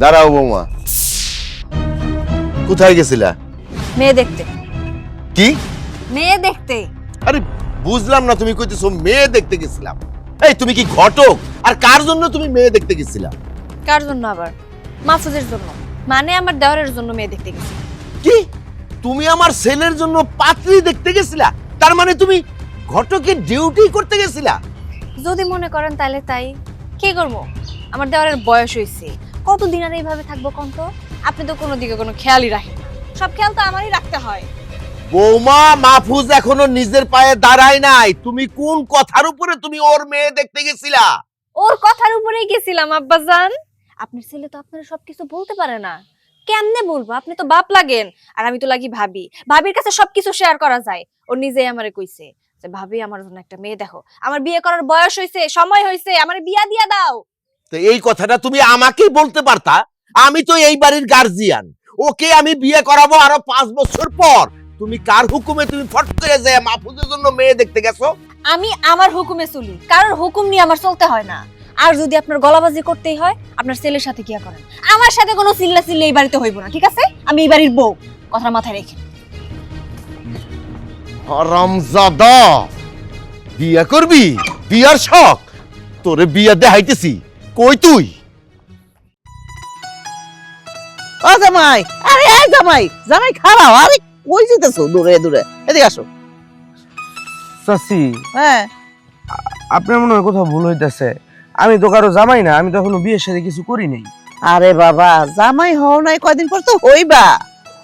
দাঁড়াও বৌমা, কোথায় গেছিলা? মেয়ে দেখতে। কি? মেয়ে দেখতে। আরে বুঝলাম না, তুমি কইতেছো মেয়ে দেখতে গেছিলাম। এই তুমি কি ঘটক? আর কার জন্য তুমি মেয়ে দেখতে গেছিলা? কার জন্য আবার? মাহফুজের জন্য, মানে আমার দেওরের জন্য মেয়ে দেখতে গেছি। কি? তুমি আমার ছেলের জন্য পাত্রী দেখতে গেছিলা? তার মানে তুমি ঘটকের ডিউটি করতে গেছিলা? যদি মনে করেন তাহলে তাই। কি করবো, আমার দেওরের বয়স হয়েছে, কতদিন আর এইভাবে থাকবো কোন তো? আপনি তো কোনো দিকে কোনো খেয়ালই রাখেন না, সব খেয়াল তো আমারই রাখতে হয়। বৌমা, মাহফুজ এখনো নিজের পায়ে দাঁড়ায় নাই। তুমি কোন কথার উপরে তুমি ওর মেয়ে দেখতে গেছিলা? ওর কথার উপরেই গেছিলাম আব্বাজান। আপনার ছেলে তো আপনার সবকিছু বলতে পারে না, কেমনে বলবো? আপনি তো বাপ লাগেন, আর আমি তো লাগি ভাবি। ভাবির কাছে সবকিছু শেয়ার করা যায়। ও নিজেই আমারে কইছে যে ভাবি আমার জন্য একটা মেয়ে দেখো, আমার বিয়ে করার বয়স হইছে, সময় হইছে, আমার বিয়া দিয়া দাও। তো এই কথাটা তুমি আমাকেই বলতে পারতা। আমি তো এই বাড়ির গার্জিয়ান, ওকে আমি বিয়ে করাবো আরো 5 বছর পর। তুমি কার হুকুমে তুমি ফট করে যায় মাহফুজের জন্য মেয়ে দেখতে গেছো? আমি আমার হুকুমে চলি, কারোর হুকুম নিয়ে আমার চলতে হয় না। আর যদি আপনার গলাবাজি করতেই হয়, আপনার ছেলের সাথে কি করেন, আমার সাথে কোনো চিল্লা চিল্লি এই বাড়িতে হইব না, ঠিক আছে? আমি এই বাড়ির বউ, কথা মাথায় রেখে। হারামজাদা, বিয়ে করবি? বিয়ার শখ? তোরে বিয়া দেখাইতেছি, কই তুই? ও জামাই, আরে এই জামাই, জামাই খারাপ, আরে কই যেতেছো দূরে দূরে? এদিকে আসো। চাচি, হ্যাঁ, আপনার মনে হয় কোথাও ভুল হইতেছে। আমি তো কারো জামাই না, আমি তো এখনো বিয়ের সাথে কিছু করি নাই। আরে বাবা, জামাই হও নাই, কয়দিন পর তো হইবা।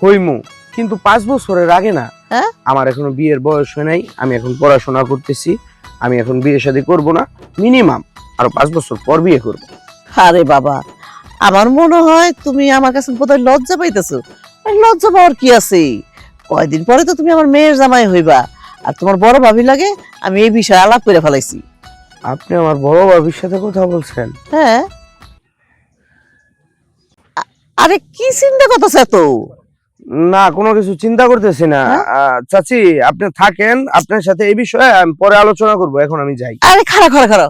হইমু, কিন্তু 5 বছরের আগে না। হ্যাঁ? আমার এখনো বিয়ের বয়স হয় নাই, আমি এখন পড়াশোনা করতেছি। আমি এখন বিয়ের সাথে করব না, মিনিমাম আরো 5 বছর পর বিয়ে করব। আরে বাবা, আমার মনে হয় তুমি আমার কাছে বোধহয় লজ্জা পাইতেছো। লজ্জা পাওয়ার কি আছে? কয়দিন পরে তো তুমি আমার মেয়ের জামাই হইবা। আর তোমার বড় ভাবি লাগে আমি এই বিষয়ে আলাপ করে ফেলাইছি। আপনি আমার বড় ভাবির সাথে কথা বলছেন? হ্যাঁ। আরে কি চিন্তা করতেছ তো? না, কোনো কিছু চিন্তা করতেছি না। চাচি, আপনি থাকেন, আপনার সাথে এই বিষয়ে আমি পরে আলোচনা করব, এখন আমি যাই। আরে খারা খারা খারা,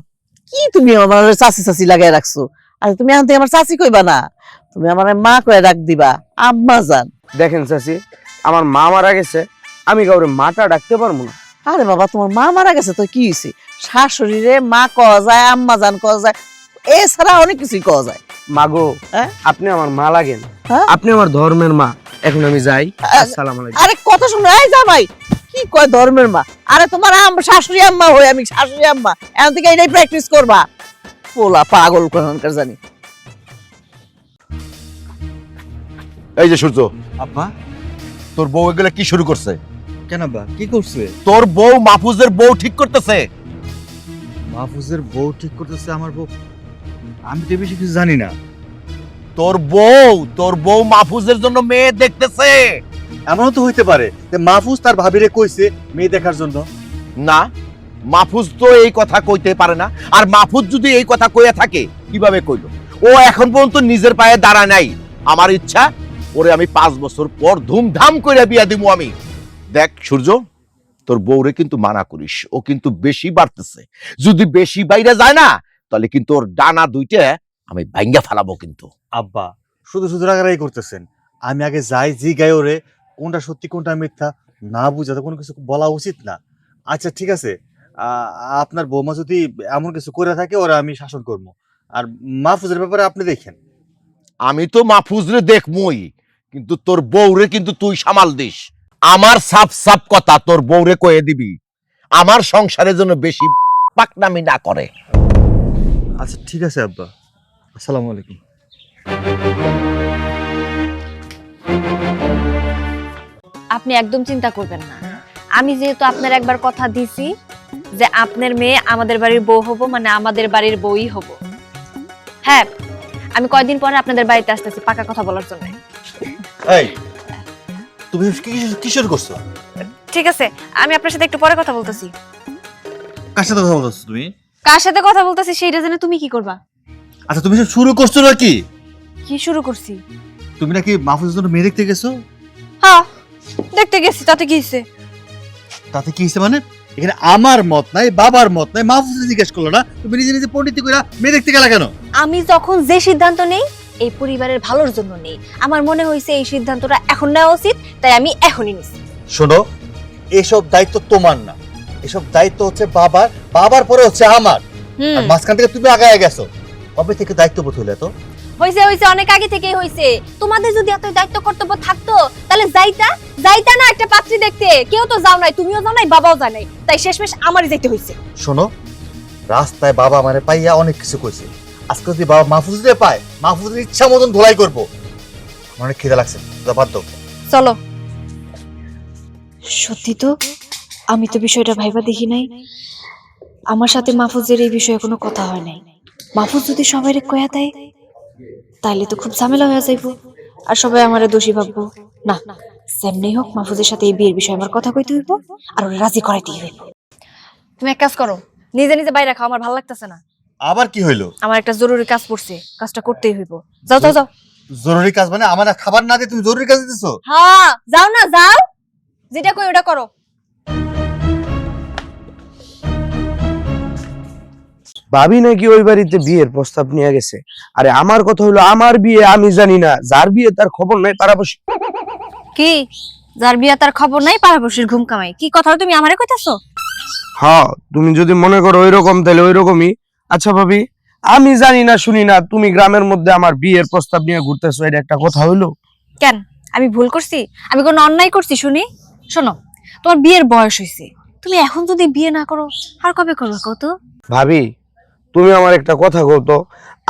কি তুমি আমার চাচি চাচি লাগাই রাখছো? আরে তুমি এখন থেকে আমার চাচি কইবা না, তুমি আমার মা কয়ে ডাক দিবা, আম্মা জান। দেখেন চাচি, আমার মা মারা গেছে, আমি কাউরে মাটা ডাকতে পারবো না। আরে বাবা, তোমার মা মারা গেছে তো কি হয়েছে? শাশুড়িরে মা কওয়া যায়, আম্মা জান কওয়া যায়, এছাড়া অনেক কিছুই কওয়া যায়। মাগো, হ্যাঁ? আপনি আমার মা লাগেন, হ্যাঁ? আপনি আমার ধর্মের মা। এখন আমি যাই, আসসালামু আলাইকুম। আরে কথা শুনো, এই জামাই, কি কয় ধর্মের মা? আরে তোমার শাশুড়ি আম্মা হই আমি, শাশুড়ি আম্মা, এখন থেকে এটাই প্র্যাকটিস করবা। পোলা পাগল কোনকার জানি। এই যে সূর্য, আব্বা, তোর বউ এগুলা কি শুরু করছে? কেন আব্বা, কি করছে? তোর বউ মাহফুজের বউ ঠিক করতেছে। মাহফুজের বউ ঠিক করতেছে আমার বউ? আমি তো বেশি কিছু জানি না। তোর বউ মাহফুজের জন্য মেয়ে দেখতেছে। এমনও তো হইতে পারে যে মাহফুজ তার ভাবিরে কইছে মেয়ে দেখার জন্য। না, মাহফুজ তো এই কথা কইতে পারে না। আর মাহফুজ যদি এই কথা কইয়া থাকে, কিভাবে কইল? ও এখন পর্যন্ত নিজের পায়ে দাঁড়ায় নাই। আমার ইচ্ছা, ওরে আমি 5 বছর পর ধুমধাম করে বিয়া দিব আমি। দেখ সূর্য, তোর বউরে কিন্তু মানা করিস, ও কিন্তু বেশি বাড়তেছে। যদি বেশি বাইরে যায় না, তাহলে কিন্তু ওর ডানা দুইটা আমি ভাঙ্গা ফেলাবো কিন্তু। আব্বা, শুধু শুধু রাগারাগি করতেছেন। আমি আগে যাই, জি গায়ে ওরে কোনটা সত্যি কোনটা মিথ্যা না বুঝাতে কোনো কিছু বলা উচিত না। আচ্ছা ঠিক আছে, আপনার বৌমা যদি এমন কিছু করে থাকে ওরা আমি শাসন করবো। আর মাহফুজের ব্যাপারে আপনি দেখেন। আমি তো মাহফুজরে দেখমই, কিন্তু তোর বউরে কিন্তু তুই সামাল দিস। আমার সাফ সাফ কথা তোর বউরে কয়ে দিবি, আমার সংসারের জন্য বেশি পাকনামি না করে। আচ্ছা ঠিক আছে আব্বা, আসসালামু আলাইকুম। আপনি একদম চিন্তা করবেন না। আমি যেহেতু আপনার একবার কথা দিছি যে আপনার মেয়ে আমাদের বাড়ির বউ হবো, মানে আমাদের বাড়ির বউই হবো। হ্যাঁ, আমি কয়দিন পরে আপনাদের বাড়িতে আসতেছি পাকা কথা বলার জন্য। এই, তুমি কি শুরু করছো? ঠিক আছে, আমি আপনার সাথে একটু পরে কথা বলতেছি। কার সাথে কথা বলছো তুমি? কার সাথে কথা বলতেছি সেইটা জেনে তুমি কি করবা? আচ্ছা তুমি শুরু করছো নাকি? কি শুরু করছি? তুমি নাকি মাহফুজের জন্য মেয়ে দেখতে গেছো? হ্যাঁ, দেখতে গেছি, তাতে কি হইছে? তাতে কি হয়েছে মানে? এখানে আমার মত নাই, বাবার মত নাই, মাহফুজ জিজ্ঞেস করলো না, তুমি নিজে নিজে পণ্ডিতি কইরা মেয়ে দেখতে গেলা কেন? আমি যখন যে সিদ্ধান্ত নেই এই পরিবারের ভালোর জন্য নেই। আমার মনে হয়েছে এই সিদ্ধান্তটা এখন নেওয়া উচিত, তাই আমি এখনই নিছি। শোনো, এসব দায়িত্ব তোমার না, এসব দায়িত্ব হচ্ছে বাবার, বাবার পরে হচ্ছে আমার। আর মাঝখান থেকে তুমি আগায় গেছো, কবে থেকে দায়িত্ববোধ হলে তো? হইছে হইছে, অনেক আগে থেকেই হইছে। তোমাদের যদি এত দায়িত্ব কর্তব্য থাকতো তাহলে যাইতা না একটা পাত্রী দেখতে। কেউ তো যাও নাই, তুমিও যাও নাই, বাবাও যায় নাই, তাই শেষমেশ আমারই যাইতে হইছে। শোনো, রাস্তায় বাবা আমারে পাইয়া অনেক কিছু কইছে। আজকে যদি বাবা মাহফুজরে পায়, মাহফুজের ইচ্ছা মতন ধোলাই করবো। আমার অনেক খিদে লাগছে, বাদ দাও। চলো। সত্যি তো, আমি তো বিষয়টা ভাইবা দেখি নাই। আমার সাথে মাহফুজের এই বিষয়ে কোনো কথা হয় নাই। মাহফুজ যদি সবাইরে কয়া দেয় তাইলে তো খুব ঝামেলা হয়ে যাইব, আর সবাই আমারে দোষী ভাববো। না, যেমনি হোক মাহফুজের সাথে এই বিয়ের বিষয়ে আমার কথা কইতে হইব, আর ওরে রাজি করাইতেই হইব। তুমি এক কাজ করো, নিজে নিজে বাইরে খাও, আমার ভালো লাগতেছে না। আবার কি হইলো? আমার একটা জরুরি কাজ পড়ছে, কাজটা করতেই হইব। যাও যাও যাও। জরুরি কাজ মানে আমার খাবার না দিয়ে তুমি জরুরি কাজ দিতেছো? হ্যাঁ, যাও না, যাও, যেটা কই ওটা করো। ভাবি নাকি ওই বাড়িতে বিয়ের প্রস্তাব নিয়ে গেছে। আরে আমার কথা হলো, আমার বিয়ে আমি জানি না, যার বিয়ে তার খবর নাই পাড়াপড়শি। কি যার বিয়া তার খবর নাই, পাড়াপড়শির ঘুম কামাই? কি কথা তুমি আমারে কইতাছো? হ্যাঁ, তুমি যদি মনে করো ওইরকম তাহলে ওইরকমই। আচ্ছা ভাবি, আমি জানি না শুনি না, তুমি গ্রামের মধ্যে আমার বিয়ের প্রস্তাব নিয়ে ঘুরতেছো, এটা একটা কথা হইলো? কেন, আমি ভুল করছি? আমি কোনো অন্যায় করছি শুনি? শোনো, তোমার বিয়ের বয়স হয়েছে, তুমি এখন যদি বিয়ে না করো আর কবে করবে কত? ভাবি, তুমি আমার একটা কথা কও তো,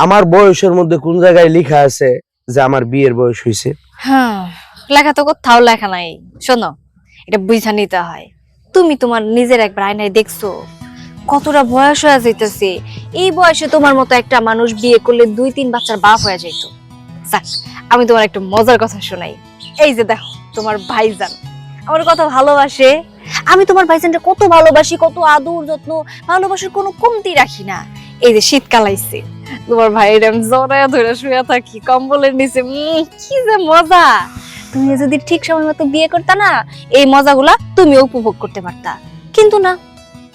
আমার বয়সের মধ্যে কোন জায়গায় লেখা আছে যে আমার বিয়ের বয়স হয়েছে? হ্যাঁ, লেখা তো কোথাও লেখা নাই। শোনো, এটা বুঝা নিতে হয়। তুমি তোমার নিজের একবার আয়নায় দেখছো কতটা বয়স হয়ে যাইতেছে? এই বয়সে তোমার মতো একটা মানুষ বিয়ে করলে 2-3 বাচ্চার বাপ হয়ে যাইতো। যাক, আমি তোমার একটা মজার কথা শোনাই। এই যে দেখো, তোমার ভাইজান আমার কত ভালোবাসে। আমি তোমার ভাইজানটা কত ভালোবাসি, কত আদর যত্ন, ভালোবাসার কোনো কমতি রাখি না। এই যে শীতকাল আইছে, তোমার ভাইয়ের আমি জড়ায়া ধরে শুয়ে থাকি কম্বলের নিচে। কি যে মজা! তুমি যদি ঠিক সময় মতো বিয়ে করতা না, এই মজাগুলা তুমিও উপভোগ করতে পারতা। কিন্তু না,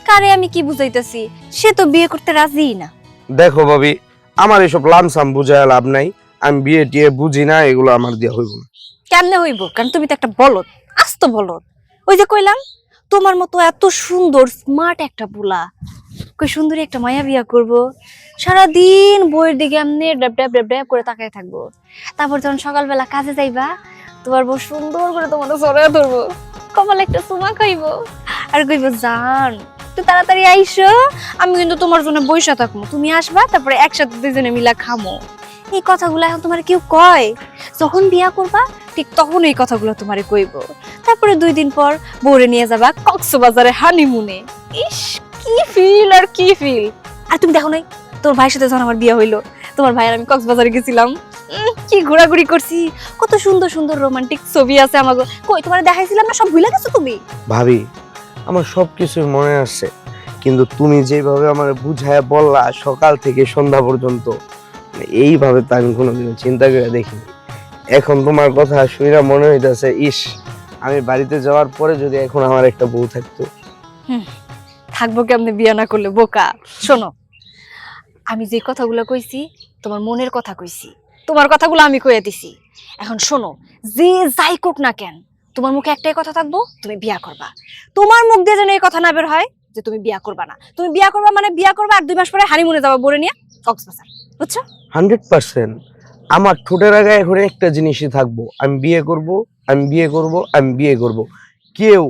কারে আমি কি বুঝাইতেছি, সে তো বিয়ে করতে রাজি না। দেখো ভাবি, আমার এসব লামসাম বুঝায় লাভ নাই। আমি বিয়ে টিয়ে বুঝি না, এগুলো আমার দিয়ে হইব না। কেমনে হইব? কারণ তুমি তো একটা বলদ, আস্ত বলদ। ওই যে কইলাম, তোমার মতো এত সুন্দর স্মার্ট একটা বুলা, কই সুন্দরী একটা মায়া বিয়া করব, সারাদিন বইয়ের দিকে এমনি ড্যাব ড্যাব ড্যাব ড্যাব করে তাকায় থাকবো। তারপর যখন সকালবেলা কাজে যাইবা, তোমার বউ সুন্দর করে তোমার জড়ায় ধরবো, কপালে একটা চুমা খাইবো, আর কইবো জান একটু তাড়াতাড়ি আইসো, আমি কিন্তু তোমার জন্য বইসা থাকবো, তুমি আসবা, তারপরে একসাথে দুজনে মিলা খামো। এই কথাগুলো এখন তোমার কেউ কয়? যখন বিয়া করবা ঠিক তখন এই কথাগুলো তোমারে কইব। তারপরে 2 দিন পর বউরে নিয়ে যাবা কক্সবাজারে হানিমুনে। ইস, কি ফিল আর কি ফিল! আর তুমি দেখো নাই তোর ভাইয়ের সাথে যখন আমার বিয়ে হইলো, তোমার ভাই আর আমি কক্সবাজারে গেছিলাম, কি ঘোরাঘুরি করছি, কত সুন্দর সুন্দর রোমান্টিক ছবি আছে আমাগো। কই তোমারে দেখাইছিলাম না? সব ভুলে গেছো তুমি? ভাবি, আমার সবকিছু মনে আছে, কিন্তু তুমি যেভাবে আমার বুঝায় বললা সকাল থেকে সন্ধ্যা পর্যন্ত, এইভাবে তো আমি কোনোদিনও চিন্তা করে দেখিনি। এখন তোমার কথা শুনে মনে হইতেছে, ইস, আমি বাড়িতে যাওয়ার পরে যদি এখন আমার একটা বউ থাকতো। থাকবো কেমনে বিয়ে না করলে, বোকা? শোনো, আমি যে কথাগুলো কইছি তোমার মনের কথা কইছি, তোমার কথাগুলো আমি কইয়া দিছি। এখন শোনো, যে যাই কোক না কেন, তোমার মুখে একটাই কথা থাকবো, তুমি বিয়া করবা। তোমার মুখ দিয়ে যেন এই কথা না বের হয় যে তুমি বিয়া করবা না। তুমি বিয়া করবা মানে বিয়া করবা, আর 2 মাস পরে হানিমুনে যাবা বলে নিয়ে কক্সবাজার, বুঝছো? 100% আমার ঠোঁটের আগে এখন একটা জিনিসই থাকবো, আমি বিয়ে করব, আমি বিয়ে করব, আমি বিয়ে করব। কেউ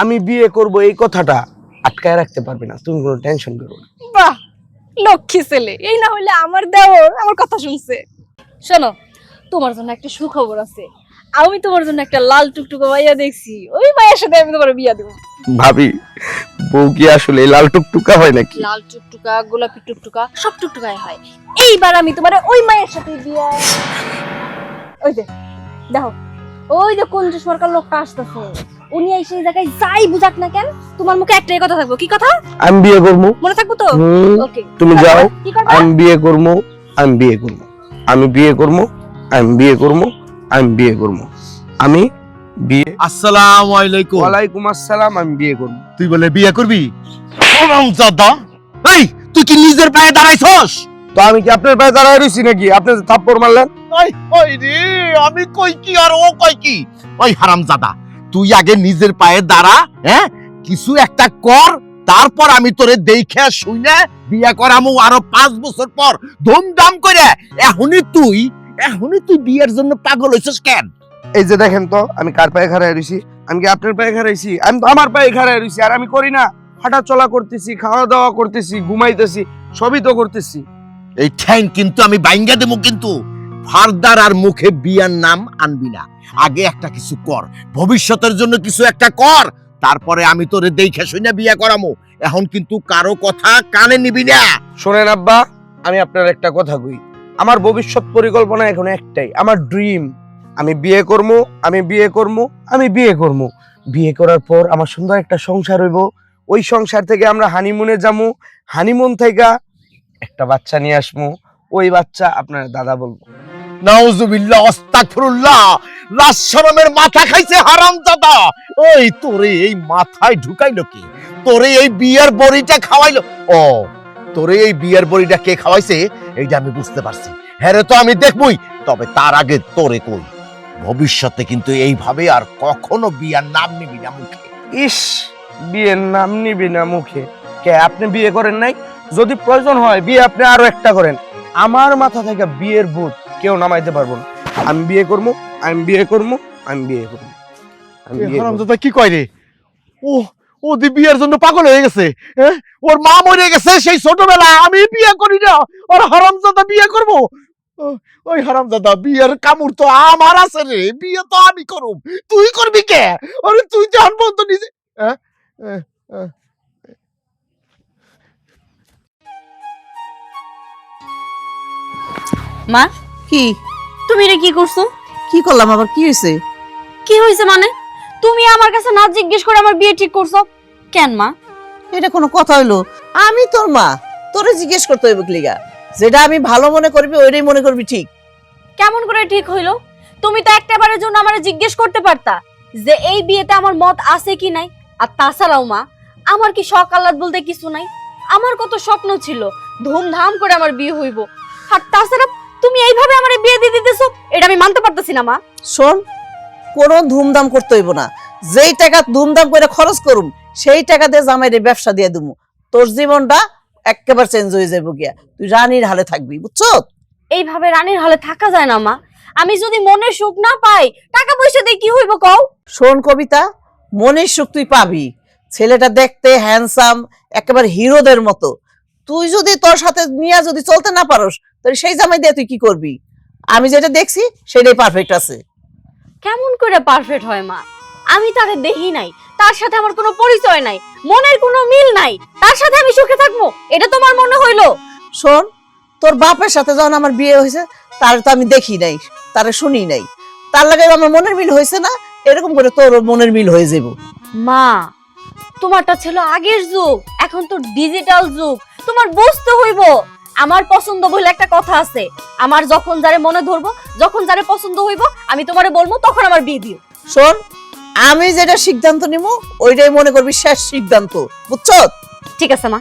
আমি বিয়ে করব এই কথাটা আটকায় রাখতে পারবে না, তুমি কোনো টেনশন করো না। বাহ, লক্ষ্মী ছেলে! এই না হইলে আমার দেওর আমার কথা শুনছে। শোনো, তোমার জন্য একটা সুখবর আছে। আমি তোমার জন্য একটা লাল টুকটুকা মাইয়া দেখছি, ওই মায়ের সাথে আমি তোমার বিয়া দেব। ভাবি, বউ কি আসলে লাল টুকটুকা হয় নাকি? লাল টুকটুকা, গোলাপি টুকটুকা, সব টুকটুকাই হয়। এইবার আমি তোমার ওই মায়ের সাথে বিয়া। ওই যে দেখো, ওই যে কোন সরকার লোকটা আসতেছে, উনি এই সেই জায়গায় যাই বুঝাক না কেন, তোমার মুখে একটাই কথা থাকবো। কি কথা? আমি বিয়ে করবো। মনে থাকবো তো? ওকে, তুমি যাও। কি করবা? আমি বিয়ে করবো, আমি বিয়ে করবো, আমি বিয়ে করবো, আমি বিয়ে করবো, আমি বিয়ে করবো, আমি বিয়ে। আসসালামু আলাইকুম। ওয়ালাইকুম আসসালাম। আমি বিয়ে করবো। তুই বলে বিয়ে করবি? এই, তুই কি নিজের পায়ে দাঁড়াইছস? তো আমি কি আপনার পায়ে দাঁড়ায় রয়েছি নাকি? আপনি যে থাপ্পড় মারলেন। ওই ওই রে, আমি কই কি আর ও কই কি? ওই হারামজাদা, তুই আগে নিজের পায়ে দাঁড়া, হ্যাঁ? কিছু একটা কর, তারপর আমি তোরে দেখে শুনে বিয়া করামু আরো 5 বছর পর ধুমধাম করে। এখনই তুই বিয়ের জন্য পাগল হইছিস কেন? এই যে দেখেন তো আমি কার পায়ে খাড়ায় রয়েছি? আমি কি আপনার পায়ে খাড়াইছি? আমি তো আমার পায়ে খাড়ায় রয়েছি। আর আমি করি না? হাঁটা চলা করতেছি, খাওয়া দাওয়া করতেছি, ঘুমাইতেছি, সবই তো করতেছি। এই ঠ্যাং কিন্তু আমি বাইঙ্গা দেবো, কিন্তু ফারদার আর মুখে বিয়ার নাম আনবি না। আগে একটা কিছু কর, ভবিষ্যতের জন্য কিছু একটা কর, তারপরে আমি তোরে দেখে শুনে বিয়া করামু। এখন কিন্তু কারো কথা কানে নিবি না। শোনেন আব্বা, আমি আপনার একটা কথা কই। আমার ভবিষ্যৎ পরিকল্পনা এখন একটাই, আমার ড্রিম। আমি বিয়ে করবো, আমি বিয়ে করবো, আমি বিয়ে করবো। বিয়ে করার পর আমার সুন্দর একটা সংসার হইব। ওই সংসার থেকে আমরা হানিমুনে যাবো, হানিমুন থেকে একটা বাচ্চা নিয়ে আসবো। ওই বাচ্চা আপনার দাদা বলবো। নাউজুবিল্লাহ, আস্তাগফিরুল্লাহ। লাশ শরমের মাথা খাইছে হারামজাদা। ওই তোরে এই মাথায় ঢুকাইলো কে? তোরে এই বিয়ের বড়িটা খাওয়াইলো? ও, তোরে এই বিয়ের বড়িটা কে খাওয়াইছে এইটা আমি বুঝতে পারছি। হ্যাঁ রে, তো আমি দেখবই। তবে তার আগে তোরে কই, ভবিষ্যতে কিন্তু এইভাবে আর কখনো বিয়ার নাম নিবি না মুখে। ইস, বিয়ের নাম নিবি না মুখে? কে, আপনি বিয়ে করেন নাই? যদি প্রয়োজন হয় বিয়ে আপনি আরো একটা করেন। আমার মাথা থেকে বিয়ের ভূত কেউ নামাইতে পারবো না। আমি বিয়ে করবো, আমি বিয়ে করবো, আমি বিয়ে করবো, আমি বিয়ে করবো। হারামজাদা কি কয় রে? ও দি বিয়ের জন্য পাগল হয়ে গেছে। হ্যাঁ, ওর মা মরে গেছে সেই ছোটবেলা। আমি বিয়ে করি না, ওর হারামজাদা বিয়ে করবো? ওই হারামজাদা, বিয়ের কামড় তো আমার আছে রে, বিয়ে তো আমি করুম, তুই করবি কে? আরে তুই তো আনবো তো নিজে। হ্যাঁ, মা, কি তুমি রে কি করছো? কি করলাম আবার? কি হয়েছে? কি হয়েছে মানে? তুমি আমার কাছে না জিজ্ঞেস করে আমার বিয়ে ঠিক করছো কেন মা? এটা কোনো কথা হইলো? আমি তোর মা, তোরে জিজ্ঞেস করতে হইব লিগা? যেটা আমি ভালো মনে করবি ওইটাই মনে করবি ঠিক। কেমন করে ঠিক হইলো? তুমি তো একটাবারের জন্য আমারে জিজ্ঞেস করতে পারতা যে এই বিয়েতে আমার মত আছে কি নাই। আর তাছাড়াও মা, আমার কি শখ আহ্লাদ বলতে কিছু নাই? আমার কত স্বপ্ন ছিল ধুমধাম করে আমার বিয়ে হইব। আর তাছাড়া তুমি এইভাবে আমারে বিয়ে দিয়ে দিতেছো, এটা আমি মানতে পারতেছি না মা। শোন, কোনো ধুমধাম করতে হইব না। যেই টাকা ধুমধাম করে খরচ করুম সেই টাকা দিয়ে জামাইরে ব্যবসা দিয়ে দিমু। তোর জীবনটা একেবারে চেঞ্জ হয়ে যাবো গিয়া, তুই রানীর হালে থাকবি, বুঝছো? এইভাবে রানীর হলে থাকা যায় না মা। আমি যদি মনের সুখ না পাই, টাকা পয়সা দিয়ে কি হইব কও? শোন কবিতা, মনের সুখ তুই পাবি। ছেলেটা দেখতে হ্যান্ডসাম, একেবারে হিরোদের মতো। তুই যদি তোর সাথে নিয়ে যদি চলতে না পারোস, তাহলে সেই জামাই দিয়ে তুই কি করবি? আমি যেটা দেখছি সেটাই পারফেক্ট আছে। কেমন করে পারফেক্ট হয় মা? আমি তারে দেখি নাই, তার সাথে আমার কোনো পরিচয় নাই, মনের কোনো মিল নাই, তার সাথে আমি সুখে থাকবো এটা তোমার মনে হইলো? শোন, তোর বাপের সাথে যখন আমার বিয়ে হয়েছে তার তো আমি দেখি নাই, তারে শুনি নাই, তার লাগে আমার মনের মিল হয়েছে না? এরকম করে তোর মনের মিল হয়ে যাব। মা, তোমারটা ছিল আগের যুগ, এখন তো ডিজিটাল যুগ। তোমার বুঝতে হইব আমার পছন্দ বলে একটা কথা আছে। আমার যখন যারে মনে ধরবো, যখন যারে পছন্দ হইব, আমি তোমারে বলবো, তখন আমার বিয়ে দিও। শোন, আমি যেটা সিদ্ধান্ত নিব ওইটাই মনে করবি শেষ সিদ্ধান্ত, বুঝছো? ঠিক আছে মা,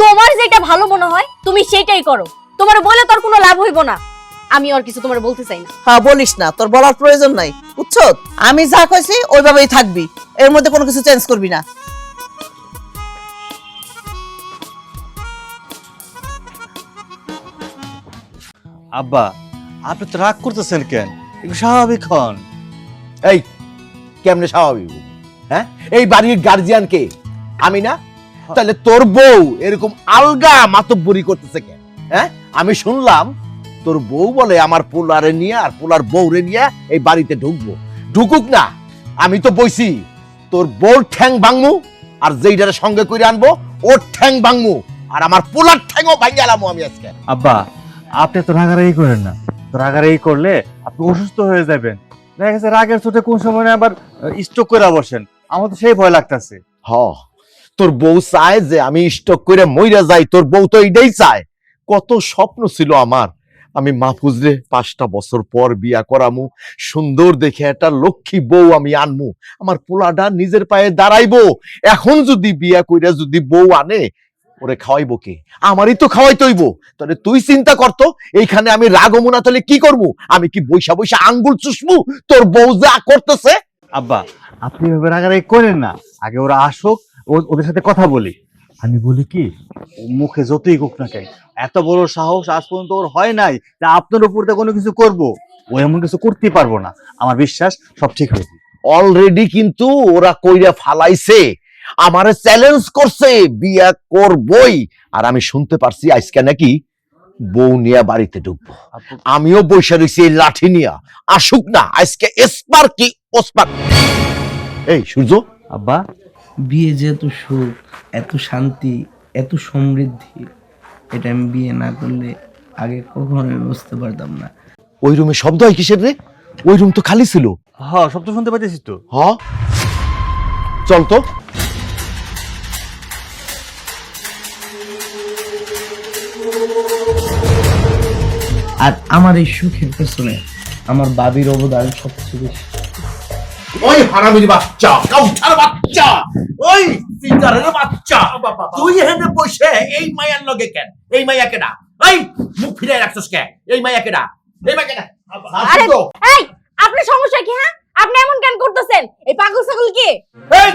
তোমার যেটা ভালো মনে হয় তুমি সেটাই করো। তোমার বলে তোর কোনো লাভ হইব না। আমি আর কিছু তোমার বলতে চাই না। হ্যাঁ, বলিস না, তোর বলার প্রয়োজন নাই, বুঝছো? আমি যা কইছি ওইভাবেই থাকবি, এর মধ্যে কোনো কিছু চেঞ্জ করবি না। আব্বা, আপনি তো রাগ করতেছেন কেন? একটু স্বাভাবিক হন। এই কেমনে স্বাভাবিক? হ্যাঁ, এই বাড়ির গার্জিয়ান কে? আমি না? তাহলে তোর বউ এরকম আলগা মাতব্বরি করতেছে কেন? হ্যাঁ, আমি শুনলাম তোর বউ বলে আমার পোলারে নিয়ে আর পোলার বউরে নিয়ে এই বাড়িতে ঢুকবো। ঢুকুক না, আমি তো বইছি তোর বউর ঠ্যাং ভাঙমু, আর যেইটারে সঙ্গে করে আনবো ওর ঠ্যাং ভাঙমু, আর আমার পোলার ঠ্যাংও ভাঙালামু আমি আজকে। আব্বা, আপনি তো রাগারাগি করেন না। তো রাগারাগি করলে আপনি অসুস্থ হয়ে যাবেন। দেখা গেছে রাগের চোটে কোন সময় আবার স্ট্রোক করে বসেন। আমার তো সেই ভয় লাগতেছে। হ, তোর বউ চায় যে আমি স্টক করে মইরা যাই, তোর বউ তো এইটাই চায়। কত স্বপ্ন ছিল আমার, আমি মাহফুজরে 5টা বছর পর বিয়া করামু, সুন্দর দেখে একটা লক্ষ্মী বউ আমি আনমু, আমার পোলাটা নিজের পায়ে দাঁড়াইবো। এখন যদি বিয়া কইরা যদি বউ আনে, ওরে খাওয়াইবো কে? আমারই তো খাওয়াইতে হইব। তাহলে তুই চিন্তা করতো এইখানে আমি রাগমু না, তাহলে কি করবো? আমি কি বৈশা বৈশা আঙ্গুল চুষমু তোর বউ যা করতেছে? আব্বা আপনি এভাবে রাগারাগি করেন না, আগে ওরা আসুক, ওদের সাথে কথা বলি। আমি বলি কি, ও মুখে যতই হোক না কেন, এত বড় সাহস আজ পর্যন্ত ওর হয় নাই যে আপনার উপর কোনো কিছু করব। ও এমন কিছু করতেই পারবো না, আমার বিশ্বাস সব ঠিক হয়েছে। অলরেডি কিন্তু ওরা কইরা ফালাইছে, আমারে চ্যালেঞ্জ করছে বিয়া করবই। আর আমি শুনতে পারছি আজকে নাকি বউ নিয়া বাড়িতে ঢুকবো। আমিও বৈশা রয়েছি এই লাঠি নিয়া। আসুক না আজকে এসপার কি ওসপার। এই সূর্য, আব্বা, বিয়ে যে এত সুখ, এত শান্তি, এত সমৃদ্ধি, এটা আমি বিয়ে না করলে আগে কখনোই বুঝতে পারতাম না। ওই রুমে শব্দ হয় কিসের রে? ওই রুম তো খালি ছিল। হ্যাঁ সব তো শুনতে পাইতেছিস তো। হ, চল তো। আর আমার এই সুখের পেছনে আমার বাবির অবদান সবচেয়ে বেশি। ওই হারামির বাচ্চা, কাউঠার বাচ্চা, ওই সিটারের বাচ্চা, তুই এখানে বসে এই মায়ার লগে কেন? এই মাইয়া কেডা? এই মুখ ফিরে রাখছস কেন? এই মাইয়া কেডা? এই মাইয়া কেডা? আরে এই আপনার সমস্যা কি? হ্যাঁ, আপনি এমন কেন করতেছেন? এই পাগল ছাগল কি? এই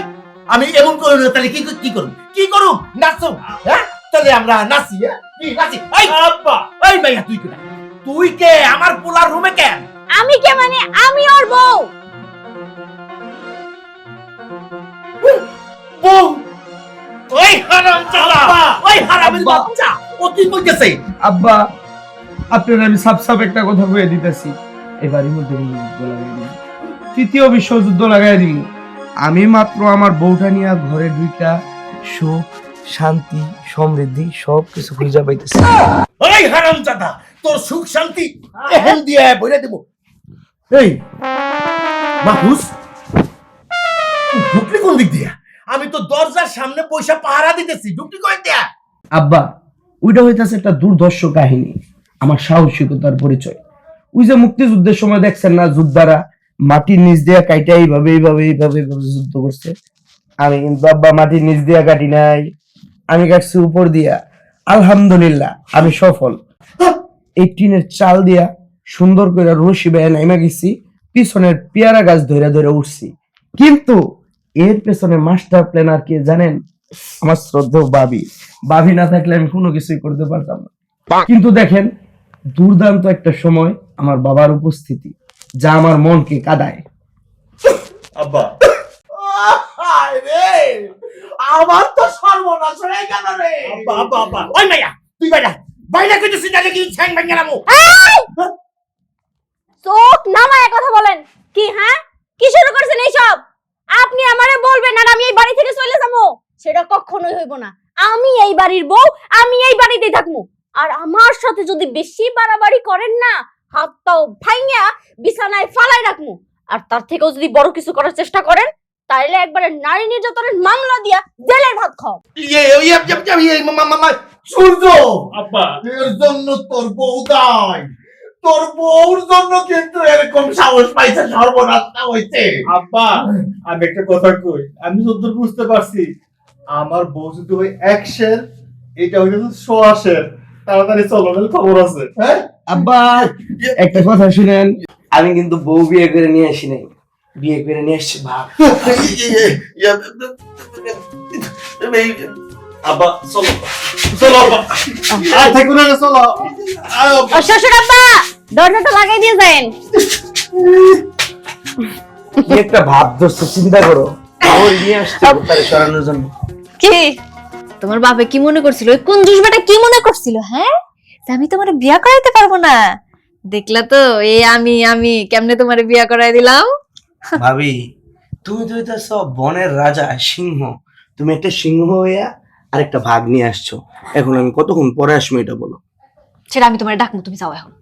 আমি এমন করব না, তাহলে কি করব? কি করব? নাচো, হ্যাঁ? তাহলে আমরা নাচি, হ্যাঁ? কি নাচি? এই আব্বা, এই মাইয়া তুই কেডা? তুই কে আমার পোলার রুমে কেন? আমি কে মানে? আমি ওর বউ। বউ? ওই হারামজাদা, ওই হারামির বাচ্চা, ও কি কইতেছে? আব্বা, আপনার আমি সাপ সাপ একটা কথা বলে দিতেছি, এবারের মধ্যে যুদ্ধ লাগাই দিব, তৃতীয় বিশ্বযুদ্ধ লাগাই দিব। আমি মাত্র আমার বউটা নিয়ে ঘরে ঢুকা সুখ, শান্তি, সমৃদ্ধি সব কিছু খুঁজে পাইতেছি। ওই হারামজাদা, তোর সুখ শান্তি এহেন দিয়ে বইরে দেব। এই মাহুস, ঢুকলি কোন দিক দিয়া? আমি তো দরজার সামনে পয়সা পাহারা দিতেছি, ঢুকলি কই দিয়া? আব্বা, ওইটা হইতাছে একটা দুর্ধর্ষ কাহিনী, আমার সাহসিকতার পরিচয়। ওই যে মুক্তিযুদ্ধের সময় দেখছেন না, যোদ্ধারা মাটির নিচ দিয়া কাইটা এইভাবে এইভাবে এইভাবে এইভাবে যুদ্ধ করছে। আমি কিন্তু আব্বা মাটির নিচ দিয়া কাটি নাই, আমি কাটছি উপর দিয়া। আলহামদুলিল্লাহ আমি সফল। এই টিনের চাল দিয়া সুন্দর করে রশি বেয়ে নাইমা গেছি, পিছনের পেয়ারা গাছ ধরে ধরে উঠছি। কিন্তু এর পেছনে মাস্টার প্ল্যানার কে জানেন? আমার শ্রদ্ধেয় বাবি। বাবি না থাকলে আমি কোনো কিছুই করতে পারতাম না। কিন্তু দেখেন, দুর্দান্ত একটা সময় আমার বাবার উপস্থিতি, যা আমার মনকে কাঁদায়। আব্বা রে, আমার তো সর্বনাশ হয়ে গেল রে। আব্বা আব্বা আব্বা, ওই মাইয়া তুই বাইরা বাইরা কইতেছিস না কি ছ্যাং ভাঙা নামু? চোখ নামায় কথা বলেন কি? হ্যাঁ, কি শুরু করছেন এইসব? আপনি আমারে বলবেন আর আমি এই বাড়ি থেকে চলে যাবো? সেটা কখনোই হইব না। আমি এই বাড়ির বউ, আমি এই বাড়িতেই থাকবো। আর আমার সাথে যদি বেশি বাড়াবাড়ি করেন না, হাতটাও ভাঙিয়া বিছানায় ফালাই রাখবো। আর তার থেকেও যদি বড় কিছু করার চেষ্টা করেন, তাহলে একবারে নারী নির্যাতনের মামলা দিয়া জেলের ভাত খাও। মামা সূর্য, আব্বা এর জন্য তোর বউ দায়। তোর বউর জন্য কিন্তু এরকম সাহস পাইছে, সর্বনাশটা হইছে। আব্বা আমি একটা কথা কই, আমি যতদূর বুঝতে পারছি আমার বউ যদি ওই অ্যাকশন, এটা হইছে 100 তাড়াতাড়ি চলো, নাহলে খবর আছে। হ্যাঁ আব্বা, একটা কথা শুনেন, আমি কিন্তু বউ বিয়ে করে নিয়ে আসি নাই, বিয়ে করে নিয়ে আসছি ভাব। আব্বা চলো চলো আব্বা, আর থাকো না, চলো। শ্বশুর আব্বা, দরজাটা লাগাই দিয়ে যান। কি একটা ভাব ধরছে, চিন্তা করো। ওই নিয়ে আসছে তারে সরানোর জন্য। কি তোমার বাবা কি মনে করছিল? ওই কুঞ্জুস বেটা কি মনে করছিল? হ্যাঁ, যে আমি তোমারে বিয়া করাইতে পারবো না? দেখলা তো, এই আমি কেমনে তোমারে বিয়া করাই দিলাম। ভাবি, তুমি তো এটা সব বনের রাজা, সিংহ। তুমি একটা সিংহ হইয়া আর একটা ভাগ নিয়ে আসছো। এখন আমি কতক্ষণ পরে আসবো এটা বলো? সেটা আমি তোমারে ডাকবো, তুমি যাও এখন।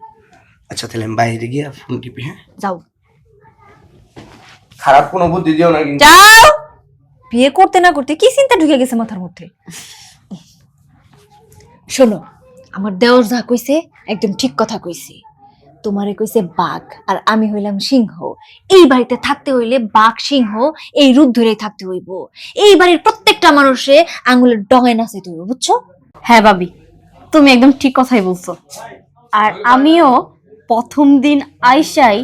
আচ্ছা তাহলে আমি বাইরে গিয়ে ফোন টিপি। হ্যাঁ যাও, খারাপ কোনো বুদ্ধি দিও না কিন্তু। যাও। বিয়ে করতে না করতে কি চিন্তা ঢুকে গেছে মাথার মধ্যে? শোনো, আমার দেওর যা কইছে একদম ঠিক কথা কইছে। তোমারে কইছে বাঘ আর আমি হইলাম সিংহ। এই বাড়িতে থাকতে হইলে বাঘ সিংহ এই রূপ ধরেই থাকতে হইব। এই বাড়ির প্রত্যেকটা মানুষে আঙুলের ডগায় নাচাইতে হইব, বুঝছো? হ্যাঁ ভাবি, তুমি একদম ঠিক কথাই বলছো। আর আমিও প্রথম দিন আইসাই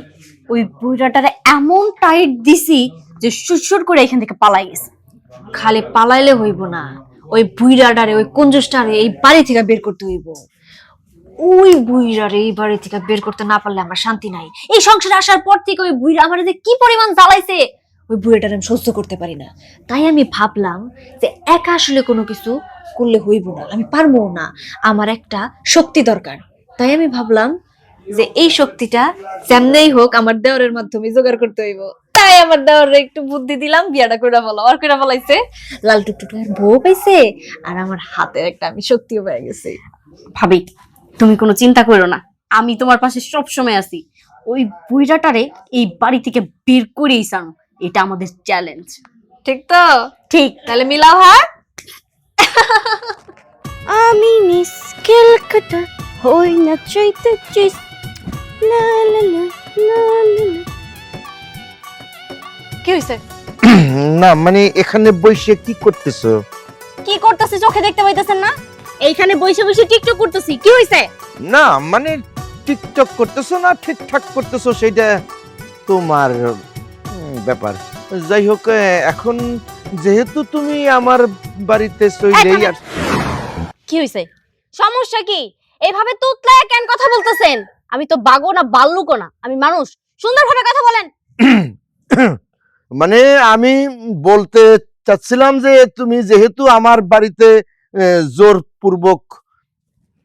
ওই বুড়াটারে এমন টাইট দিছি যে সুরসুর করে এখান থেকে পালাই গেছে। খালি পালাইলে হইব না, ওই বুইড়াটারে ওই কঞ্জুসটারে এই বাড়ি থেকে বের করতে হইব। ওই বুইড়ারে এই বাড়ি থেকে বের করতে না পারলে আমার শান্তি নাই। এই সংসারে আসার পর থেকে ওই বুইড়া আমার যে কি পরিমাণ জ্বালাইছে, ওই বুইড়াটারে আমি সহ্য করতে পারি না। তাই আমি ভাবলাম যে একা আসলে কোনো কিছু করলে হইব না, আমি পারবো না, আমার একটা শক্তি দরকার। তাই আমি ভাবলাম যে এই শক্তিটা যেমনেই হোক আমার দেওরের মাধ্যমে জোগাড় করতে হইব। তাই আমার দেওরে একটু বুদ্ধি দিলাম, বিয়াটা কইরা বলো। আর কইরা বলাইছে, লাল টুকটুকের বউ পাইছে, আর আমার হাতে একটা আমি শক্তিও পেয়ে গেছি। ভাবি, তুমি কোনো চিন্তা করো না, আমি তোমার পাশে সব সময় আছি। ওই বুড়াটারে এই বাড়ি থেকে বের করেই চান, এটা আমাদের চ্যালেঞ্জ। ঠিক তো? ঠিক। তাহলে মিলাও হাত। আমি মিস ক্যালকাটা হই না চাইতে চিস লা লা লা লা লা লা। কি হইছে? না মানে এখানে বসে কি করতেছো? কি করতেছি চোখে দেখতে পাইতেছেন না? এইখানে বসে বসে টিকটক করতেছি। কি হইছে? না মানে টিকটক করতেছো না ঠিকঠাক করতেছো সেটা তোমার ব্যাপার। যাই হোক, এখন যেহেতু তুমি আমার বাড়িতে চলেই আর কি হইছে? সমস্যা কি? এইভাবে তুতলায় কেন কথা বলতেছেন? আমি তো বাগো না বাল্লুকও না, আমি মানুষ। সুন্দরভাবে কথা বলেন। মানে আমি বলতে চাচ্ছিলাম যে তুমি যেহেতু আমার বাড়িতে জোরপূর্বক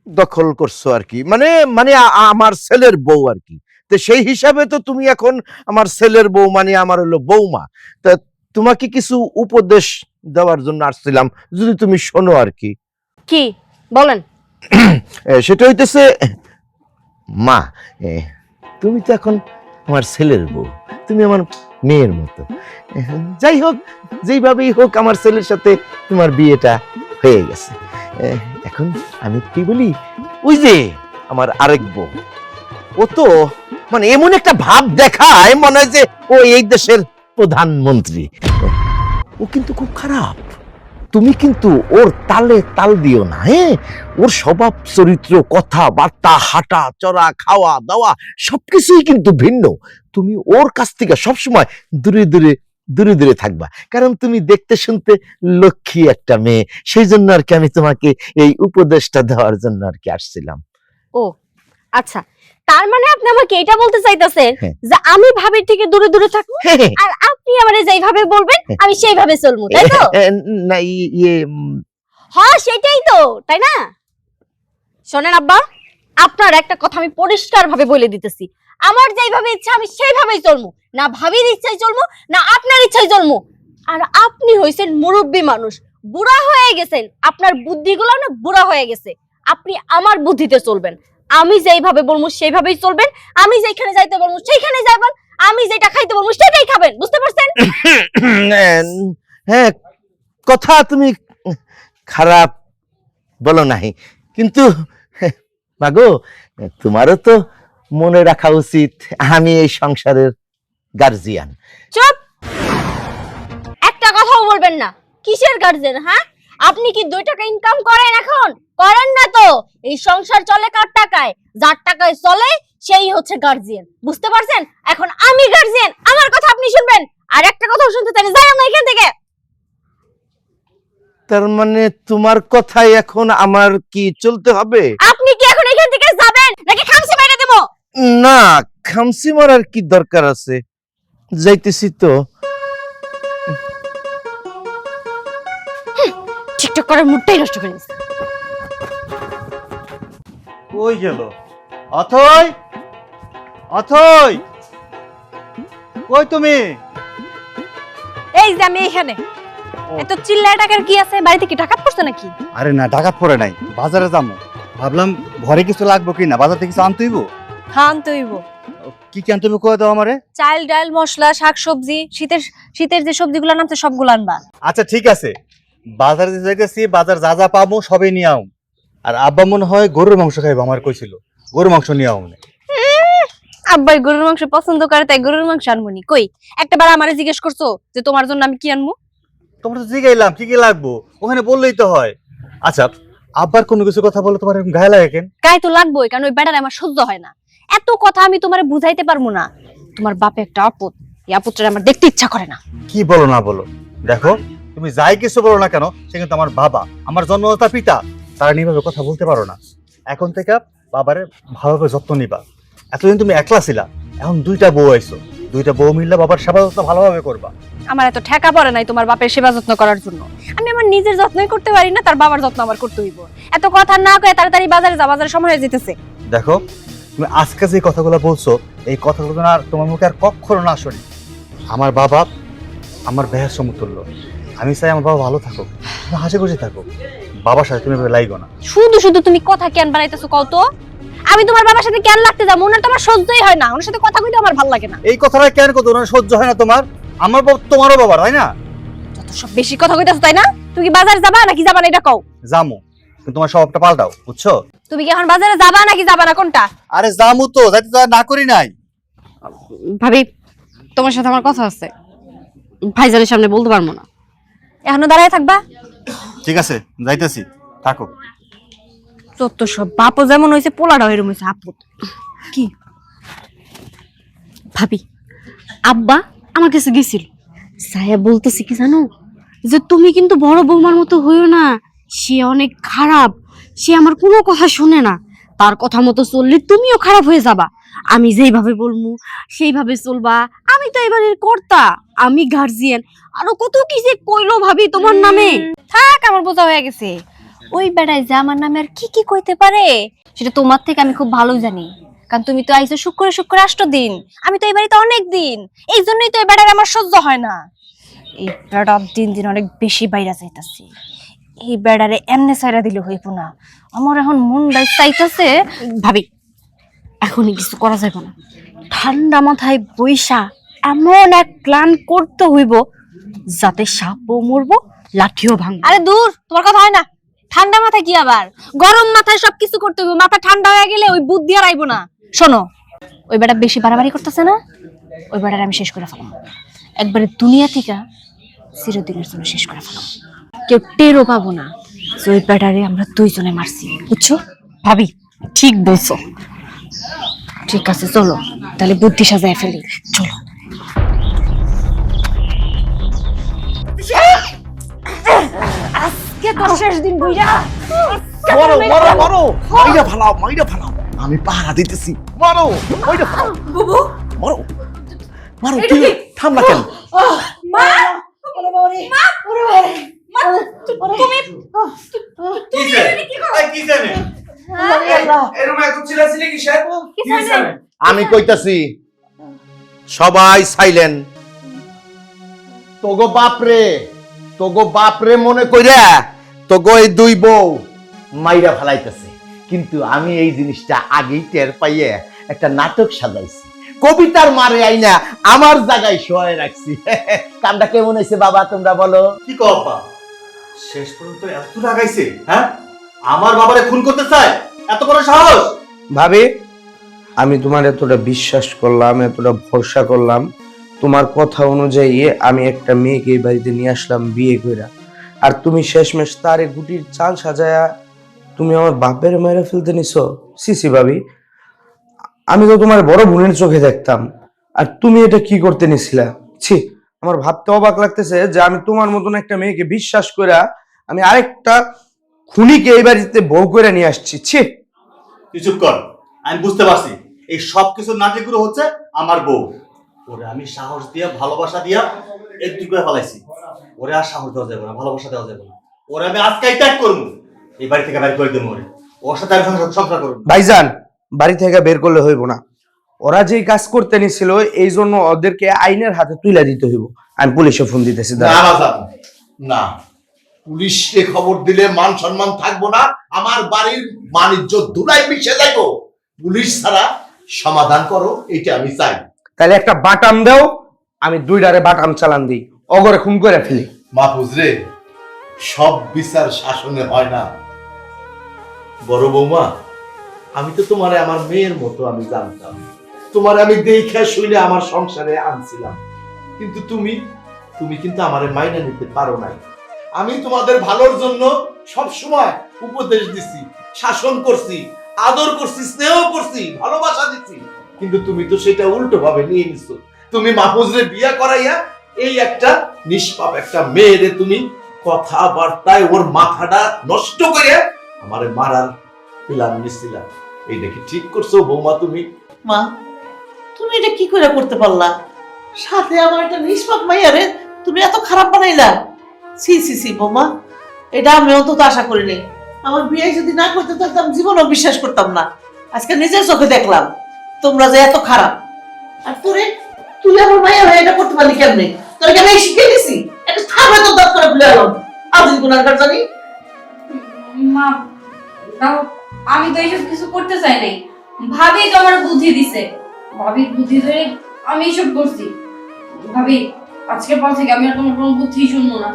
দখল করছো আর কি, মানে মানে আমার ছেলের বউ আর কি, তো সেই হিসাবে তো তুমি এখন আমার ছেলের বউ, মানে আমার হলো বৌমা। তা তোমাকে কিছু উপদেশ দেওয়ার জন্য আসছিলাম, যদি তুমি শোনো আর কি। কি বলেন? সেটা হইতেছে, মা, তুমি তো এখন আমার ছেলের বউ, তুমি আমার মেয়ের মতো। যাই হোক, যেইভাবেই হোক আমার ছেলের সাথে তোমার বিয়েটা হয়ে গেছে। এখন আমি কি বলি, ওই যে আমার আরেক বউ, ও তো মানে এমন একটা ভাব দেখায় মনে হয় যে ও এই দেশের প্রধানমন্ত্রী। ও কিন্তু খুব খারাপ। তুমি কিন্তু ওর তালে তাল দিও না, হ্যাঁ? ওর স্বভাব চরিত্র, কথাবার্তা, হাঁটা চড়া, খাওয়া দাওয়া সবকিছুই কিন্তু ভিন্ন। তুমি ওর কাছ থেকে সবসময় দূরে দূরে দূরে দূরে থাকবা, কারণ তুমি দেখতে শুনতে লক্ষ্মী একটা মেয়ে। সেই জন্য আর কি আমি তোমাকে এই উপদেশটা দেওয়ার জন্য আর কি আসছিলাম। ও আচ্ছা, তার মানে আপনি আমাকে এটা বলতে চাইতেছেন হ্যাঁ। যে আমি ভাবির থেকে দূরে দূরে থাকবো, হ্যাঁ, আর আপনি আমারে যেইভাবে বলবেন আমি সেইভাবে চলবো, তাই তো? না ইয়ে হ্যাঁ সেটাই তো, তাই না? শোনেন আব্বা, আপনার একটা কথা আমি পরিষ্কার ভাবে বলে দিতেছি, আমার যেইভাবে ইচ্ছা আমি সেইভাবেই চলবো, না ভাবির ইচ্ছায় চলবো না আপনার ইচ্ছায় চলবো। আর আপনি হইছেন মুরব্বী মানুষ, বুড়া হয়ে গেছেন, আপনার বুদ্ধিগুলো না বুড়া হয়ে গেছে। আপনি আমার বুদ্ধিতে চলবেন, আমি যেইভাবে বলবো সেইভাবেই চলবেন, আমি যেখানে যাইতে বলবো সেইখানে যাবেন, আমি যেটা খাইতে বলবো সেটাই খাবেন, বুঝতে পারছেন? হ্যাঁ, কথা তুমি খারাপ বলো নাই, কিন্তু মাগো, তোমারও তো মনে রাখা উচিত আমি এই সংসারের গার্জিয়ান। চুপ! একটা কথাও বলবেন না। কিসের গার্জেন? হ্যাঁ, আপনি কি 2 টাকা ইনকাম করেন? এখন করেন না তো। এই সংসার চলে কার টাকায়? যার টাকায় চলে সেই হচ্ছে গার্জিয়ান, বুঝতে পারছেন? এখন আমি গার্জিয়ান, আমার কথা আপনি শুনবেন, আর একটা কথাও শুনতে চাই না। যাই আমরা এখান থেকে। তার মানে তোমার কথাই এখন আমার কি চলতে হবে? আপনি কি এখন এখান থেকে যাবেন নাকি খামসি মেরে দেব? না, খামসি মারার কি দরকার আছে, যাইতেছি তো। টিকটক করার মুডটাই নষ্ট করে দিয়েছে। কই গেল? অথই, অথই, কই তুমি? এই যে আমি এখানে। এত চিল্লায় টাকার কি আছে? বাড়িতে কি ডাকাত পড়ছে নাকি? আরে না, ডাকাত পড়ে নাই, বাজারে যাবো। ভাবলাম ঘরে কিছু লাগবো কিনা, বাজার থেকে কিছু আনতে হইব। খান তৈব, কি কি আনতে হইব কয়ে দাও আমারে। চাল ডাল মশলা শাক সবজি, শীতের যে সবজিগুলো নামছে সবগুলো আনবা। আচ্ছা ঠিক আছে, বাজারে যে যাইতেছি, বাজার যা যা পাবো সবই নিয়ে আও। আর আব্বা মনে হয় গরুর মাংস খাইবো, আমার কইছিল গরুর মাংস নিয়ে আও। আব্বাই গরুর মাংস পছন্দ করে তাই গরুর মাংস আনবনি। কই একটাবার আমারে জিজ্ঞেস করছো যে তোমার জন্য আমি কি আনবো? তোমার তো জিগাইলাম কি কি লাগবো, ওখানে বললেই তো হয়। আচ্ছা আব্বার কোনো কিছু কথা বলে তোমার এরকম গায়ে লাগে কেন? গায়ে তো লাগবোই, কারণ ওই বেটারে আমার সহ্য হয় না। এত কথা আমি তোমারে বুঝাইতে পারবো না। তোমার বাপে একটা আপদ, এই আপদটা আমার দেখতে ইচ্ছা করে না। কি বলো না বলো, দেখো তুমি যাই কিছু বলো না কেন, সে কিন্তু আমার বাবা, আমার জন্মদাতা পিতা। তারা নিয়ে কথা বলতে পারো না। এখন থেকে বাবারে ভালোভাবে যত্ন নিবা। এতদিন তুমি একলা ছিলা, এখন দুইটা বউ আইছো, দুইটা বউ মিললে বাবার সেবা যত্ন ভালোভাবে করবা। আমার এত ঠেকা পড়ে নাই তোমার বাপের সেবা যত্ন করার জন্য। আমি আমার নিজের যত্নই করতে পারি না, তার বাবার যত্ন আমার করতে হইব। এত কথা না কয়ে তাড়াতাড়ি বাজারে যা, বাজারে সময় হয়ে যেতেছে। দেখো তুমি আজকে যে কথাগুলো বলছো, এই কথাগুলো যেন আর তোমার মুখে আর কখনো না শুনি। আমার বাবা আমার ভাইয়ের সমতুল্য। আমি চাই আমার বাবা ভালো থাকুক, তুমি হাসি খুশি থাকো। বাবার সাথে তুমি এভাবে লাইগো না। শুধু শুধু তুমি কথা কেন বানাইতেছো কও তো? আমি তোমার বাবার সাথে কেন লাগতে যাবো? ওনার তো আমার সহ্যই হয় না, ওনার সাথে কথা কইতে আমার ভালো লাগে না। এই কথাটা কেন কত ওনার সহ্য হয় না তোমার? আমার বাবা তোমারও বাবা, তাই না? যত সব বেশি কথা কইতেছো, তাই না? তুমি কি বাজারে যাবা নাকি যাবা না এটা কও। জামু, কিন্তু তোমার স্বভাবটা পাল্টাও, বুঝছো? তুমি কি এখন বাজারে যাবা নাকি যাবা না, কোনটা? আরে জামু তো, যাইতে তো আর না করি নাই। ভাবি, তোমার সাথে আমার কথা আছে, ভাইজানের সামনে বলতে পারবো না। এখনো দাঁড়ায় থাকবা? ঠিক আছে, যাইতেছি, থাকো। যত সব, বাপও যেমন হয়েছে পোলাটাও এরকম হয়েছে। আপদ কি ভাবি, আব্বা আমার কাছে গেছিল, সায়া বলতেছে কি জানো, যে তুমি কিন্তু বড় বৌমার মতো হইও না, সে অনেক খারাপ, সে আমার কোনো কথা শুনে না, তার কথা মতো চললে তুমিও খারাপ হয়ে যাবা, আমি যেইভাবে বলবো সেইভাবে চলবা, আমি তো এবারের কর্তা, আমি গার্জিয়ান, আরো কত কি যে কইলো ভাবি তোমার নামে। থাক, আমার বোঝা হয়ে গেছে। ওই বেড়ায় যে আমার নামে আর কি কি কইতে পারে সেটা তোমার থেকে আমি খুব ভালো জানি, কারণ তুমি তো আইছো শুক্রে শুক্রে 8 দিন, আমি তো এই বাড়িতে অনেক দিন। এই জন্যই তো এই বেড়ার আমার সহ্য হয় না। এই বেড়া দিন দিন অনেক বেশি বাইরে যাইতাছে। এই বেড়ারে এমনে সাইরা দিলে হইব না। আমার এখন মনটা চাইতাছে। ভাবি, এখনই কিছু করা যাবে না, ঠান্ডা মাথায় বৈশা এমন এক প্ল্যান করতে হইব যাতে সাপও মরবো, লাঠিও ভাঙবো। আরে দূর, তোমার কথা হয় না। ঠান্ডা মাথায় কি আবার, গরম মাথায় সবকিছু করতে হইব। মাথা ঠান্ডা হয়ে গেলে ওই বুদ্ধি আর আইব না। শোনো, ওই বেটা বেশি বাড়াবাড়ি করতেছে না, ওই বেটারে আমি শেষ করে ফেলাম একবারে, দুনিয়া থেকে চিরদিনের জন্য শেষ করে ফেলাম। কেউ টেরও পাবো না যে ওই বেটারে আমরা দুইজনে মারছি, বুঝছো? ভাবি ঠিক বলছো। ঠিক আছে, চলো তাহলে বুদ্ধি সাজায় ফেলি, চলো। আজকে তো শেষ দিন বুইরা। মারো মারো মারো, মাইরা ফালাও, মাইরা ফালাও, আমি পাহারা দিতেছি। মারো, মাইরা ফালাও। বুবু মারো, মারো। কি থাম না কেন? আমি কইতাছি সবাই সাইলেন্ট। তোগো বাপরে মনে কইরা তোগো এই দুই বউ মাইরা ফেলাইতেছে, কিন্তু আমি এই জিনিসটা আগেই টের পাইয়ে একটা নাটক সাজাইছি, কবিতার মারে আইনা আমার জায়গায় শোয়ে রাখছি। কামটা কেমন হয়েছে বাবা, তোমরা বলো? কি কবা শেষ পর্যন্ত এত লাগাইছে? হ্যাঁ, আমার বাবারে খুন করতে চায়, এত বড় সাহস? ভাবি, আমি তোমার এতটা বিশ্বাস করলাম, এতটা ভরসা করলাম, তোমার কথা অনুযায়ী আমি একটা মেয়েকে এই বাড়িতে নিয়ে আসলাম বিয়ে কইরা, আর তুমি শেষমেশ তারে গুটির চাল সাজায়া তুমি আমার বাপের মেরে ফেলতে নিছো। সিসি ভাবি, আমি তো তোমার বড় বোনের চোখে দেখতাম, আর তুমি এটা কি করতে নিছিলা? ছি, আমার ভাবতে অবাক লাগতেছে যে আমি তোমার মতন একটা মেয়েকে বিশ্বাস কইরা আমি আরেকটা খুনিকে এই বাড়িতে বউ করে নিয়ে আসছি। ছি, তুই চুপ কর, আমি বুঝতে পারছি এই সব কিছু নাটকগুলো হচ্ছে আমার বউ। ওরে আমি সাহস দিয়া ভালোবাসা দিয়া একটু করে ফেলাইছি, ওরে আর সাহস দেওয়া যাবে না, ভালোবাসা দেওয়া যাবে না। ওরে আমি আজকেই ত্যাগ করবো, এই বাড়ি থেকে বের করে দেবো। ওর সাথে আমি সংসার করবো। ভাইজান, বাড়ি থেকে বের করলে হইব না, ওরা যেই কাজ করতে নিছিল এই জন্য ওদেরকে আইনের হাতে তুলে দিতে হইব। আমি পুলিশে ফোন দিতেছি। না, পুলিশকে খবর দিলে মান সম্মান থাকবো না, আমার বাড়ির মান ইজ্জত ধুলাই মিশে যাইবো। পুলিশ ছাড়া সমাধান করো, এইটা আমি চাই। তাহলে একটা বাটাম দাও, আমি দুইটারে বাটাম চালান দিই, অগরে খুন করে ফেলি। মাহফুজ রে, সব বিচার শাসনে হয় না। বড় বৌমা, আমি তো তোমারে আমার মেয়ের মতো আমি জানতাম, তোমারে আমি দেখে শুনে আমার সংসারে আনছিলাম, কিন্তু তুমি কিন্তু আমারে মাইনে নিতে পারো নাই। আমি তোমাদের ভালোর জন্য সব সময় উপদেশ দিছি, শাসন করছি, আদর করছি, স্নেহ করছি, ভালোবাসা দিছি, কিন্তু তুমি তো সেটা উল্টো ভাবে নিয়ে নিছো। তুমি মাহফুজরে বিয়ে করাইয়া এই একটা নিষ্পাপ একটা মেয়েরে তুমি কথাবার্তায় ওর মাথাটা নষ্ট করে আমারে মারার প্ল্যান নিছিলা। এইটা কি ঠিক করছো বৌমা তুমি? মা, তুমি এটা কি করে করতে পারলা? সাথে আমার একটা নিষ্পাপ মাইয়ারে তুমি এত খারাপ বানাইলা। সি সি সি বৌমা, এটা আমি অন্তত আশা করিনি। আমার বিয়ে যদি না করতে পারতাম জীবনও বিশ্বাস করতাম না। আজকে নিজের চোখে দেখলাম তোমরা যে এত খারাপ। আর তুই আমার মাইয়া হয়ে এটা করতে পারলি কেমনে? তোর কি আমি শিখিয়ে দিছি? একটা থামে তো দাঁত করে ভুলে এলাম। আদিন গুনার জানি। মা দাও, আমি তো এইসব কিছু করতে চাই নাই। ভাবি তো আমার বুদ্ধি দিছে, ভাবির বুদ্ধি ধরে আমি এইসব করছি। ভাবি, আজকের পর থেকে আমি আর তোমার কোনো বুদ্ধি শুনবো না।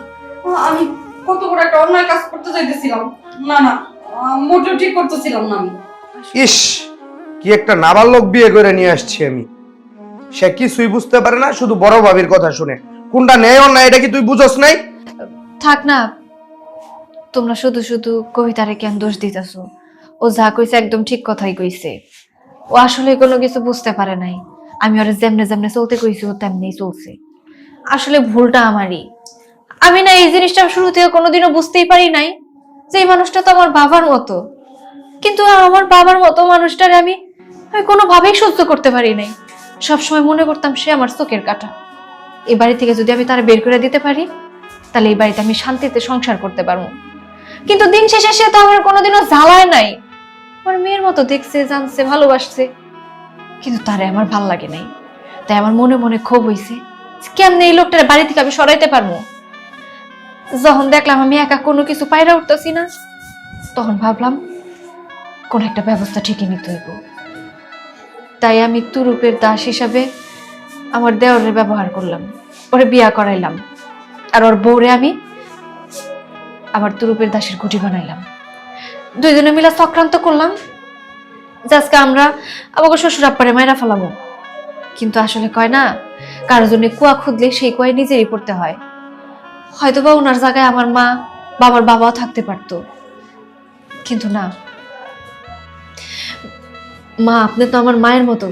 আমি কত বড় একটা অন্যায় কাজ করতে চাইতেছিলাম। না না, মোটেও ঠিক করতেছিলাম না আমি। ইস, কি একটা নাবালক বিয়ে করে নিয়ে আসছি আমি। সে কিছুই বুঝতে পারে না, শুধু বড় ভাবির কথা শুনে। কোনটা নেই না এটা কি তুই বুঝস নাই? থাক না, তোমরা শুধু শুধু কবিতারে কেন দোষ দিতেছো? ও যা কইছে একদম ঠিক কথাই কইছে। ও আসলে কোনো কিছু বুঝতে পারে নাই। আমি ওরা যেমনে যেমনে চলতে কইছি ও তেমনিই চলছে। আসলে ভুলটা আমারই। আমি না এই জিনিসটা শুরু থেকে কোনোদিনও বুঝতেই পারি নাই যে এই মানুষটা তো আমার বাবার মতো, কিন্তু আমার বাবার মতো মানুষটারে আমি কোনোভাবেই সহ্য করতে পারি নাই। সবসময় মনে করতাম সে আমার চোখের কাঁটা। এই বাড়ি থেকে যদি আমি তারা বের করে দিতে পারি তাহলে এই বাড়িতে আমি শান্তিতে সংসার করতে পারবো। কিন্তু দিন শেষে সে তো আমার কোনোদিনও জ্বালায় নাই। আমার মেয়ের মতো দেখছে, জানছে, ভালোবাসছে, কিন্তু তারে আমার ভাল লাগে নাই। তাই আমার মনে মনে ক্ষোভ হইছে, কেমনে এই লোকটার বাড়ি থেকে আমি সরাইতে পারবো। যখন দেখলাম আমি একা কোনো কিছু পায়রা উঠতেছি না, তখন ভাবলাম কোন একটা ব্যবস্থা ঠিকই নিতে হইব। তাই আমি তুরুপের দাস হিসাবে আমার দেওরের ব্যবহার করলাম, ওরে বিয়া করাইলাম, আর ওর বউরে আমি আমার তুরুপের দাসের গুটি বানাইলাম। দুইজনে মিলা চক্রান্ত করলাম যে আজকে আমরা আমাকে শ্বশুর আব্বারে মাইরা ফেলাবো। কিন্তু আসলে কয় না, কারোর জন্য কুয়া খুঁদলে সেই কুয়ায় নিজেরই পড়তে হয়। হয়তোবা ওনার জায়গায় আমার মা বা আমার বাবাও থাকতে পারতো, কিন্তু না। মা, আপনি তো আমার মায়ের মতো।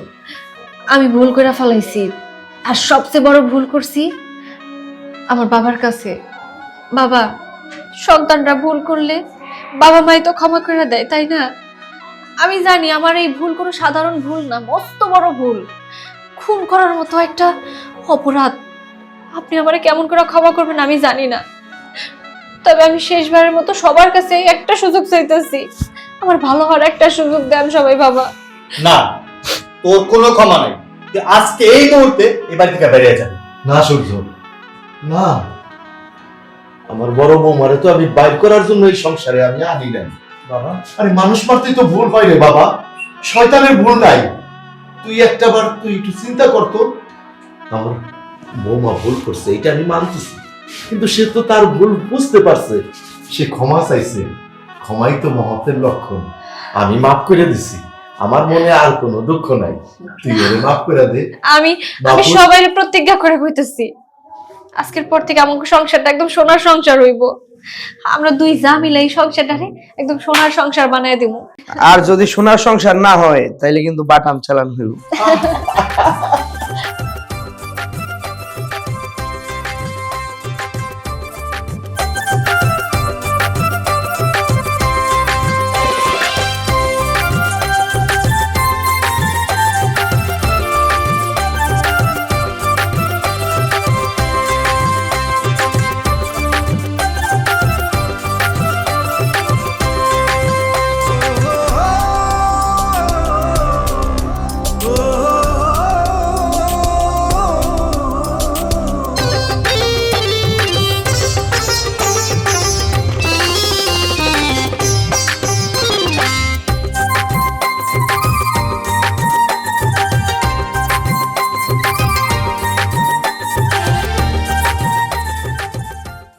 আমি ভুল করে ফেলাইছি, আর সবচেয়ে বড় ভুল করছি আমার বাবার কাছে। বাবা, সন্তানরা ভুল করলে বাবা মাই তো ক্ষমা করে দেয়, তাই না? আমি জানি আমার এই ভুল কোনো সাধারণ ভুল না, মস্ত বড় ভুল, খুন করার মতো একটা অপরাধ। আপনি আমারে কেমন করে ক্ষমা করবেন আমি জানি না, তবে আমি শেষবারের মতো সবার কাছে একটা সুযোগ চাইতেছি। আমার ভালো হওয়ার একটা সুযোগ দেন সবাই। বাবা না, তোর কোনো ক্ষমা নাই। তুই আজকে এই মুহূর্তে এই বাড়ি থেকে বেরিয়ে যাবি। না সূর্য, না, আমার বড় বৌমারে তো আমি বাইর করার জন্য এই সংসারে আমি আনি নাই বাবা। আরে মানুষ মারতেই তো ভুল হয় রে বাবা, শয়তানের ভুল নাই। তুই একটাবার তুই একটু চিন্তা করতো। আমার বৌমা ভুল করছে এটা আমি মানতেছি, কিন্তু সে তো তার ভুল বুঝতে পারছে, সে ক্ষমা চাইছে। ক্ষমাই তো মহতের লক্ষণ। আমি মাফ করে দিছি, আমার মনে আর কোনো দুঃখ নাই। তুই ওরে মাফ করে দে। আমি বাবু। সবাই প্রতিজ্ঞা করে কইতেছি, আজকের পর থেকে আমাকে সংসারটা একদম সোনার সংসার হইব। আমরা দুই যা মিলে এই সংসারটারে একদম সোনার সংসার বানায় দিব। আর যদি সোনার সংসার না হয় তাইলে কিন্তু বাটাম চালান হইব।